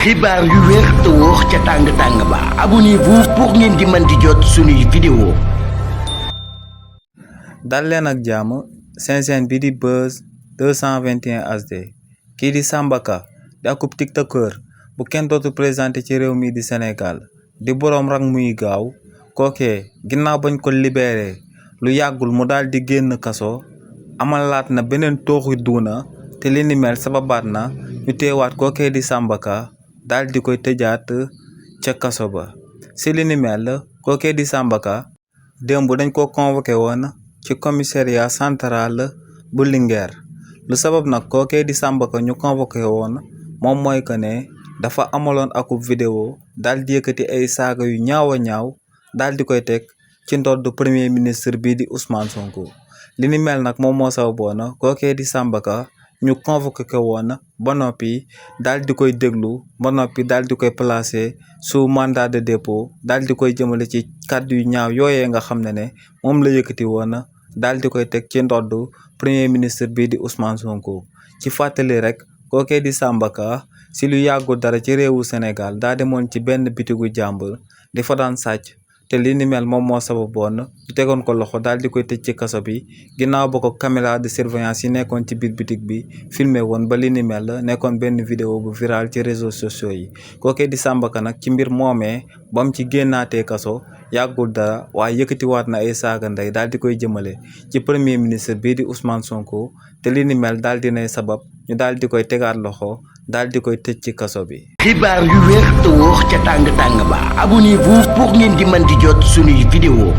xibaar yu wér te wóor ca tàng ba abonnez-vous pour ngeen di mën di jot suñuy vidéo. dal leen ak jàmm seen chaîne bi di Buzz 221 HD kii di Samba Ka di akub tiktoker bu kenn dootu présenté ci réew mi di Sénégal di boroom rang muy gaaw kookee ginnaaw bañ ko libéré lu yàggul mu daal di génn kaso amalaat na beneen tooxi duuna te li ni mel sababaat na ñu teewaat kookee di Samba Ka daal di koy tëjaat ca kaso ba si li ni mel kookee di Samba Ka démb dañ ko convoqué woon ci commissariat central bu Linguère lu sabab nag kookee di Samba Ka ñu convoqué woon moom mooy que ne dafa amaloon akub vidéo daal di yëkkati ay saaga yu ñaaw a ñaaw daal di koy teg ci ndodd premier ministre bii di Ousmane Sonko li ni mel nag moom moo sababoon kookee di Samba Ka ñu convoqué ko woon ba noppi daal di koy déglu ba noppi daal di koy placé sous mandat de dépôt daal di koy jëmale ci kàddu yu ñaaw yooyee nga xam ne moom la yëkkati woon daal di koy teg ci ndodd premier ministre bii di Ousmane Sonko ci fàttali rek kookee di Samba Ka si lu yàggul dara ci réewu Sénégal daa demoon ci benn bitigu jàmbur di fa daan sàcc te li ni mel moom moo sababoon ñu tegoon ko loxo daal di koy tëj ci kaso bi ginnaaw ba ko caméra de surveillance yi nekkoon ci biir bitig bi filmé woon ba li ni mel nekkoon benn vidéo bu viral ci réseaux sociaux yi kookee di Samba Ka nag ci mbir moomee ba mu ci génnaatee kaso yàggul dara waaye yëkkatiwaat na ay saaga ndey daal di koy jëmale ci premier ministre bii di Ousmane Sonko te li ni mel daal dinay sabab ñu daal di koy tegaat loxo daal di koy tëj ci kaso bi. xibaar yu wér te wóor ca tàng ba abonnez-vous pour ngeen di mën di jot suñuy vidéo.